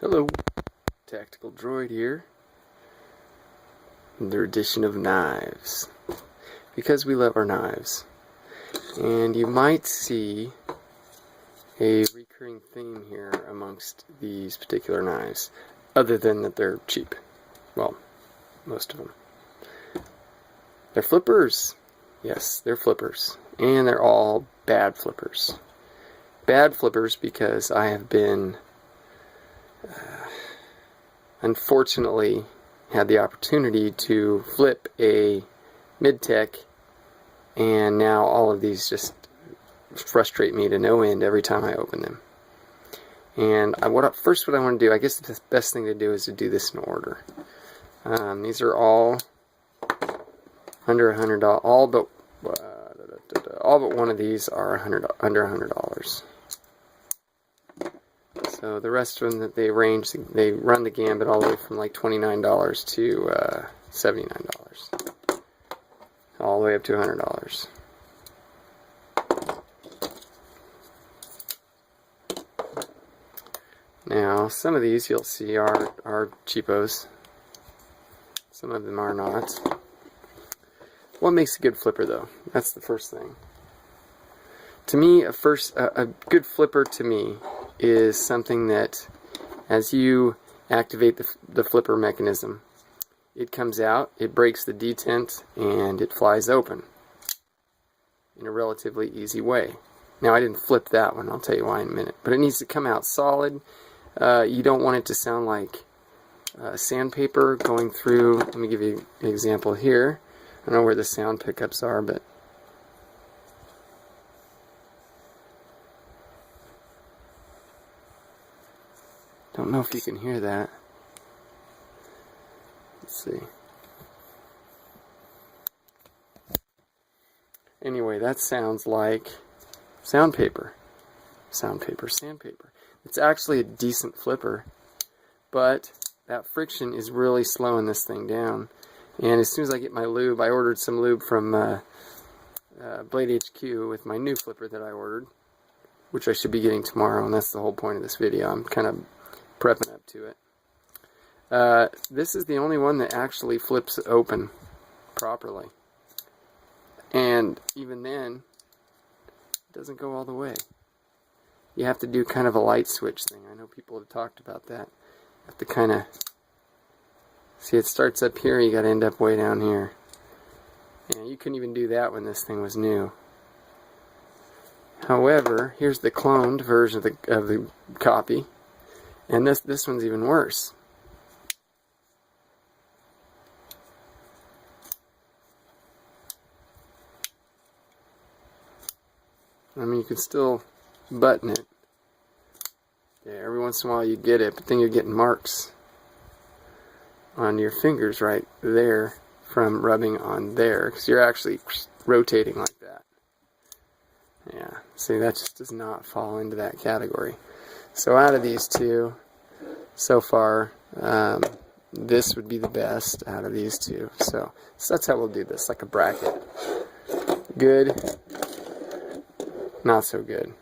Hello, Tactical Droid here. Another edition of knives. Because we love our knives. And you might see a recurring theme here amongst these particular knives, other than that they're cheap. Well, most of them. They're flippers. Yes, they're flippers. And they're all bad flippers. Bad flippers because I have been unfortunately had the opportunity to flip a mid-tech, and now all of these just frustrate me to no end every time I open them. And first what I want to do, I guess the best thing to do is to do this in order. These are all under $100, all but one of these are under $100. So the rest of them that they run the gambit all the way from like $29 to $79, all the way up to $100. Now, some of these you'll see are cheapos. Some of them are not. What makes a good flipper, though? That's the first thing. To me, a good flipper to me is something that, as you activate the flipper mechanism, it comes out, it breaks the detent, and it flies open in a relatively easy way. Now, I didn't flip that one, I'll tell you why in a minute, but it needs to come out solid. You don't want it to sound like sandpaper going through. Let me give you an example here. I don't know where the sound pickups are, but don't know if you can hear that. Let's see. Anyway, that sounds like sandpaper. Sandpaper. It's actually a decent flipper, but that friction is really slowing this thing down. And as soon as I get my lube, I ordered some lube from Blade HQ with my new flipper that I ordered, which I should be getting tomorrow, and that's the whole point of this video. I'm kind of prepping up to it. This is the only one that actually flips open properly, and even then it doesn't go all the way. You have to do kind of a light switch thing. I know people have talked about that. You have to kind of see, it starts up here, you got to end up way down here. And you couldn't even do that when this thing was new. However, here's the cloned version of the copy. And this one's even worse. I mean, you can still button it. Yeah, every once in a while you get it, but then you're getting marks on your fingers right there from rubbing on there, because you're actually rotating like that. Yeah, see, that just does not fall into that category. So out of these two, so far, this would be the best out of these two. So that's how we'll do this, like a bracket. Good, not so good.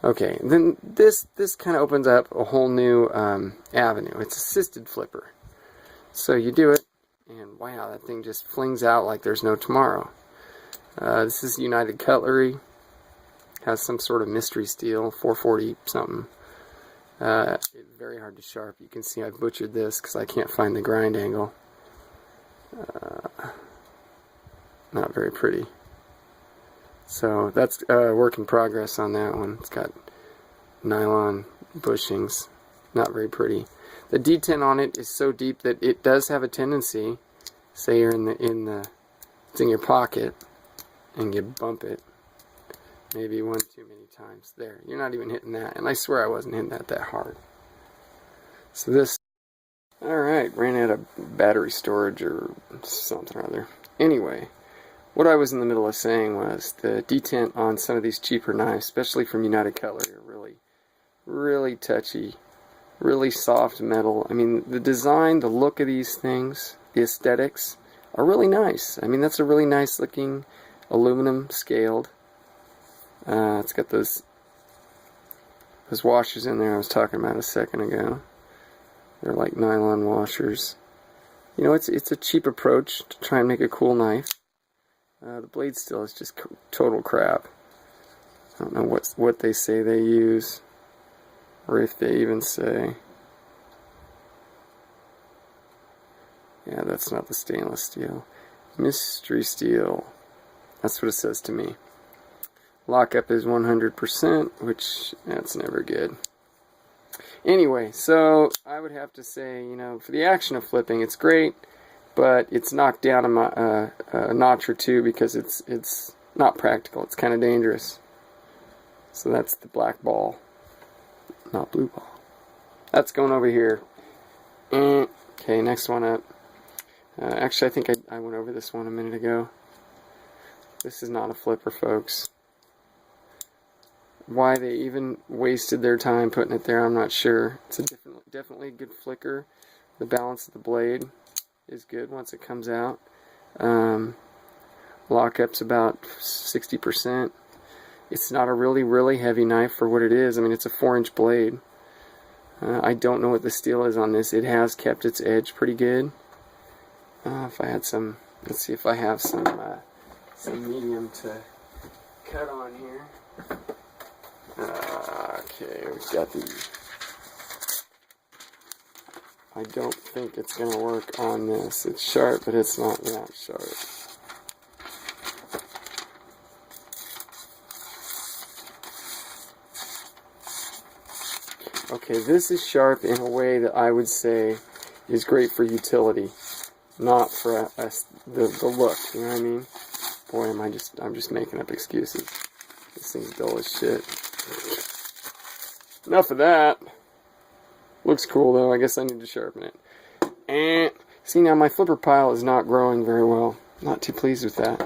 Okay, then this kind of opens up a whole new avenue. It's assisted flipper. So you do it, and wow, that thing just flings out like there's no tomorrow. This is United Cutlery. Has some sort of mystery steel, 440 something. It's very hard to sharp. You can see I've butchered this because I can't find the grind angle. Not very pretty. So that's a work in progress on that one. It's got nylon bushings. Not very pretty. The detent on it is so deep that it does have a tendency, say you're it's in your pocket and you bump it maybe one too many times. There, you're not even hitting that, and I swear I wasn't hitting that hard. So this, alright, ran out of battery storage or something or other. Anyway, what I was in the middle of saying was the detent on some of these cheaper knives, especially from United Cutlery, are really, really touchy, really soft metal. I mean, the design, the look of these things, the aesthetics are really nice. I mean, that's a really nice looking aluminum scaled. It's got those those washers in there I was talking about a second ago. They're like nylon washers. You know, it's a cheap approach to try and make a cool knife. The blade steel is just total crap. I don't know what they say they use, or if they even say. Yeah, that's not the stainless steel. Mystery steel. That's what it says to me. Lockup is 100%, which that's never good. Anyway, so I would have to say, you know, for the action of flipping, it's great, but it's knocked down a notch or two because it's not practical. It's kind of dangerous. So that's the black ball, not blue ball. That's going over here. Okay, next one up. Actually, I think I went over this one a minute ago. This is not a flipper, folks. Why they even wasted their time putting it there, I'm not sure. It's a definitely a good flicker. The balance of the blade is good once it comes out. Lockup's about 60%. It's not a really heavy knife for what it is. I mean, it's a 4-inch blade. I don't know what the steel is on this. It has kept its edge pretty good. If I had some, let's see if I have some medium to cut on here. Okay, we've got the. I don't think it's going to work on this. It's sharp, but it's not that sharp. Okay, this is sharp in a way that I would say is great for utility, not for the look. You know what I mean? Boy, I'm just making up excuses. This thing's dull as shit. Enough of that. Looks cool though. I guess I need to sharpen it. And see, now my flipper pile is not growing very well. Not too pleased with that.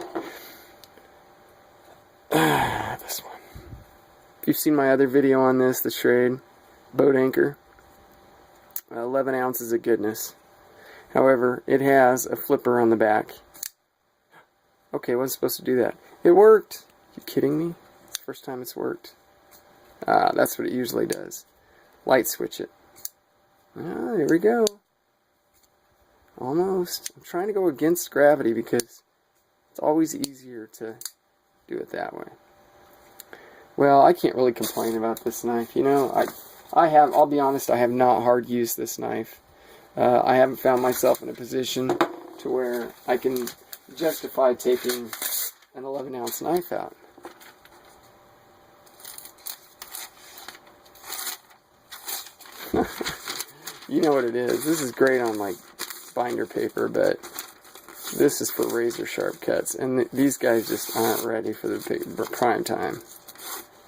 This one. If you've seen my other video on this, the Schrade boat anchor, 11 ounces of goodness. However, it has a flipper on the back. Okay, I wasn't supposed to do that. It worked. You kidding me? It's the first time it's worked. That's what it usually does. Light switch it. There we go. Almost. I'm trying to go against gravity because it's always easier to do it that way. Well, I can't really complain about this knife. You know, I'll be honest, I have not hard used this knife. I haven't found myself in a position to where I can justify taking an 11-ounce knife out. You know what it is. This is great on like binder paper, but this is for razor sharp cuts, and these guys just aren't ready for the prime time.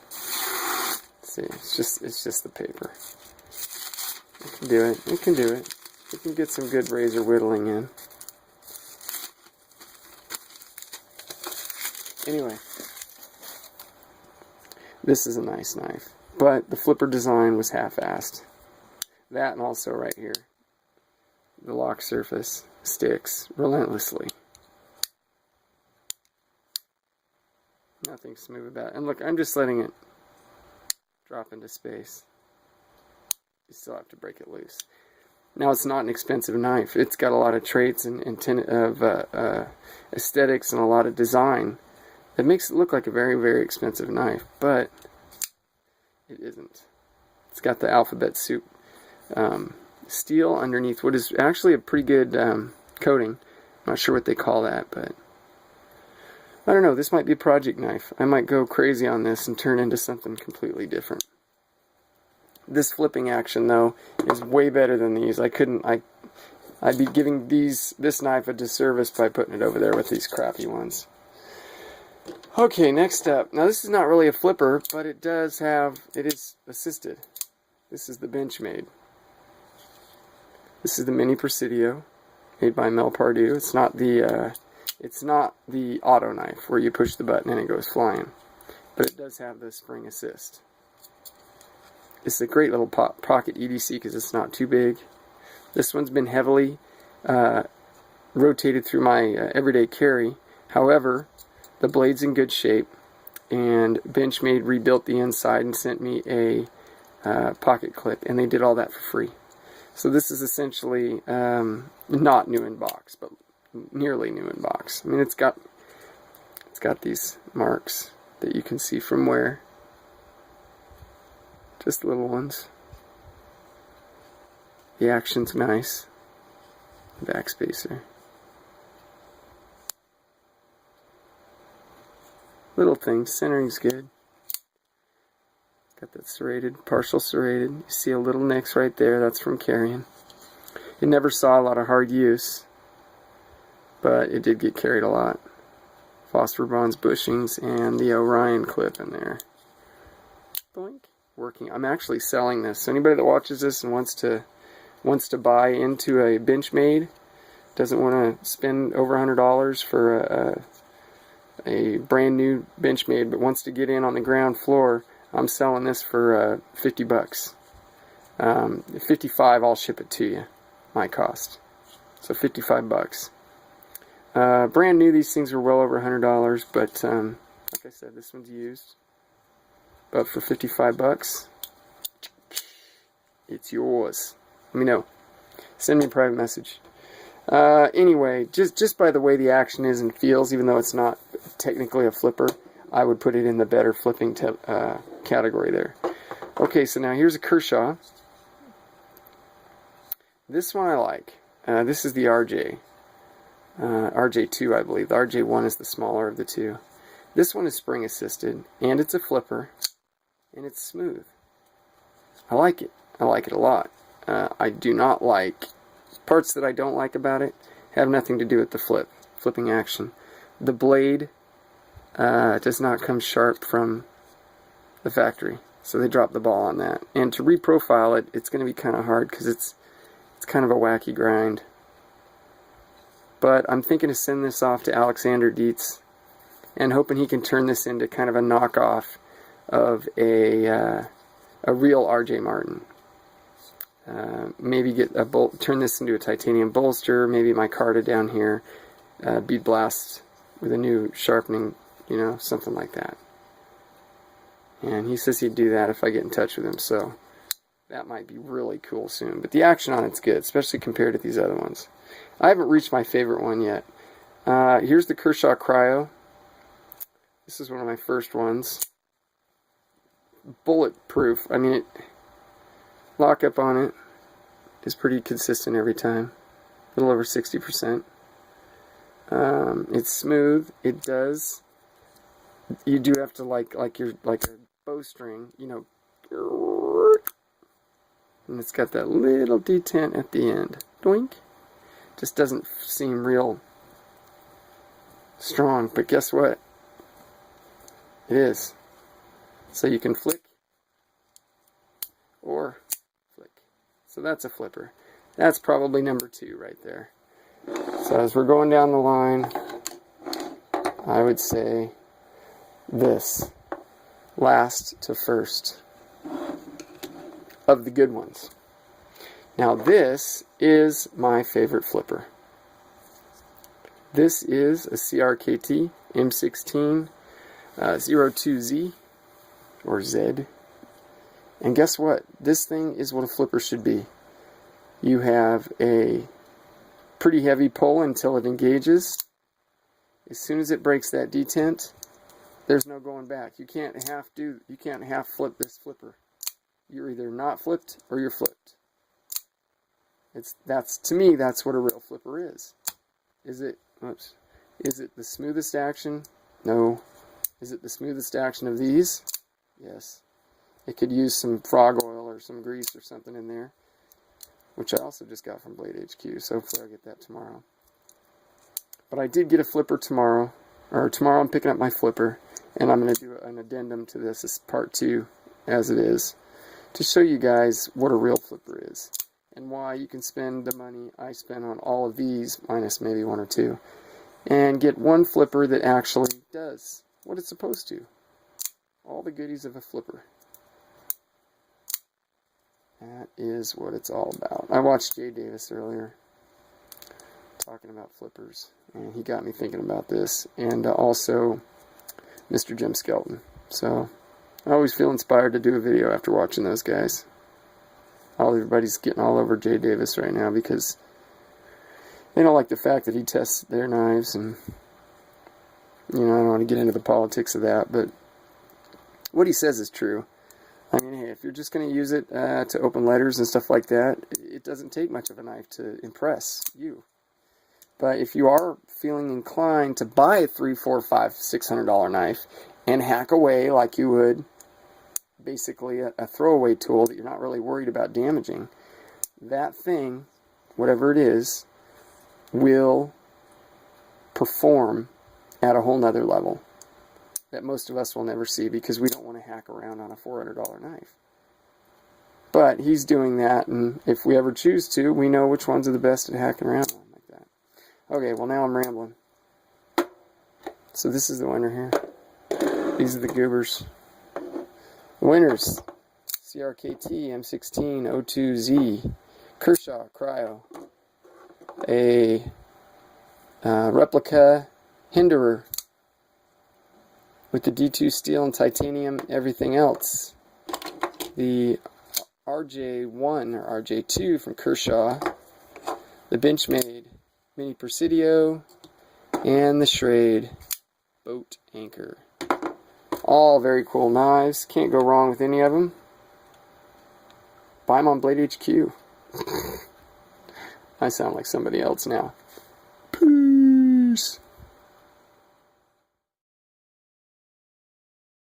Let's see, it's just the paper. It can do it. It can do it. You can get some good razor whittling in. Anyway, this is a nice knife, but the flipper design was half-assed. That and also right here, the lock surface sticks relentlessly. Nothing smooth about it. And look, I'm just letting it drop into space. You still have to break it loose. Now, it's not an expensive knife. It's got a lot of traits and aesthetics and a lot of design that makes it look like a very expensive knife, but it isn't. It's got the alphabet soup steel underneath what is actually a pretty good coating. I'm not sure what they call that, but I don't know. This might be a project knife. I might go crazy on this and turn into something completely different. This flipping action, though, is way better than these. I'd be giving this knife a disservice by putting it over there with these crappy ones. Okay, next up. Now, this is not really a flipper, but it is assisted. This is the Benchmade. This is the Mini Presidio, made by Mel Pardue. It's not the auto knife where you push the button and it goes flying, but it does have the spring assist. It's a great little pocket EDC because it's not too big. This one's been heavily rotated through my everyday carry. However, the blade's in good shape, and Benchmade rebuilt the inside and sent me a pocket clip, and they did all that for free. So this is essentially not new in box, but nearly new in box. I mean, it's got these marks that you can see from wear. Just little ones. The action's nice. Back spacer. Little things. Centering's good. Got that serrated, partial serrated. You see a little nicks right there. That's from carrying. It never saw a lot of hard use, but it did get carried a lot. Phosphor bronze bushings and the Orion clip in there. Boink. Working. I'm actually selling this. So anybody that watches this and wants to buy into a Benchmade, doesn't want to spend over $100 for a brand new Benchmade, but wants to get in on the ground floor, I'm selling this for 50 bucks. 55, I'll ship it to you, my cost. So 55 bucks. Brand new, these things are well over $100, but like I said, this one's used. But for 55 bucks, it's yours. Let me know. Send me a private message. Anyway, just by the way the action is and feels, even though it's not technically a flipper, I would put it in the better flipping category there. Okay, so now here's a Kershaw. This one I like. This is the RJ. RJ2, I believe. The RJ1 is the smaller of the two. This one is spring assisted, and it's a flipper, and it's smooth. I like it. I like it a lot. I do not like parts that I don't like about it have nothing to do with the flipping action. The blade does not come sharp from the factory, so they dropped the ball on that. And to reprofile it, it's going to be kind of hard because it's kind of a wacky grind. But I'm thinking to send this off to Alexander Dietz and hoping he can turn this into kind of a knockoff of a real RJ Martin. Maybe get turn this into a titanium bolster, maybe micarta down here, bead blast with a new sharpening, you know, something like that. And he says he'd do that if I get in touch with him, so that might be really cool soon. But the action on it's good, especially compared to these other ones. I haven't reached my favorite one yet. Here's the Kershaw Cryo. This is one of my first ones. Bulletproof. I mean, lockup on it is pretty consistent every time. A little over 60%. It's smooth. It does. You do have to like a bowstring, you know. And it's got that little detent at the end. Doink. Just doesn't seem real strong, but guess what? It is. So you can flick or flick. So that's a flipper. That's probably number 2 right there. So as we're going down the line, I would say this, last to first of the good ones. Now this is my favorite flipper. This is a CRKT M16 02Z or Z. And guess what? This thing is what a flipper should be. You have a pretty heavy pull until it engages. As soon as it breaks that detent, there's no going back. You can't half flip this flipper. You're either not flipped or you're flipped. To me, that's what a real flipper is. Is it the smoothest action? No. Is it the smoothest action of these? Yes. It could use some frog oil or some grease or something in there, which I also just got from Blade HQ, so hopefully I'll get that tomorrow. But I did get a flipper tomorrow, or tomorrow I'm picking up my flipper, and I'm going to do an addendum to this as part 2, as it is, to show you guys what a real flipper is, and why you can spend the money I spent on all of these, minus maybe 1 or 2, and get one flipper that actually does what it's supposed to. All the goodies of a flipper. That is what it's all about. I watched Jay Davis earlier talking about flippers, and he got me thinking about this, and also Mr. Jim Skelton. So I always feel inspired to do a video after watching those guys. Everybody's getting all over Jay Davis right now because they don't like the fact that he tests their knives, and I don't want to get into the politics of that, but what he says is true. I mean, hey, if you're just going to use it to open letters and stuff like that, it doesn't take much of a knife to impress you. But if you are feeling inclined to buy a $300, $400, $500, $600 knife and hack away like you would basically a throwaway tool that you're not really worried about damaging, that thing, whatever it is, will perform at a whole nother level that most of us will never see because we don't want to hack around on a $400 knife. But he's doing that, and if we ever choose to, we know which ones are the best at hacking around on like that. Okay, well now I'm rambling. So this is the winner here. These are the goobers. The winners: CRKT M16 02Z, Kershaw Cryo, a replica Hinderer with the D2 steel and titanium, everything else. The RJ1 or RJ2 from Kershaw, the Benchmade Mini Presidio, and the Schrade Boat Anchor. All very cool knives. Can't go wrong with any of them. Buy them on Blade HQ. I sound like somebody else now. Peace.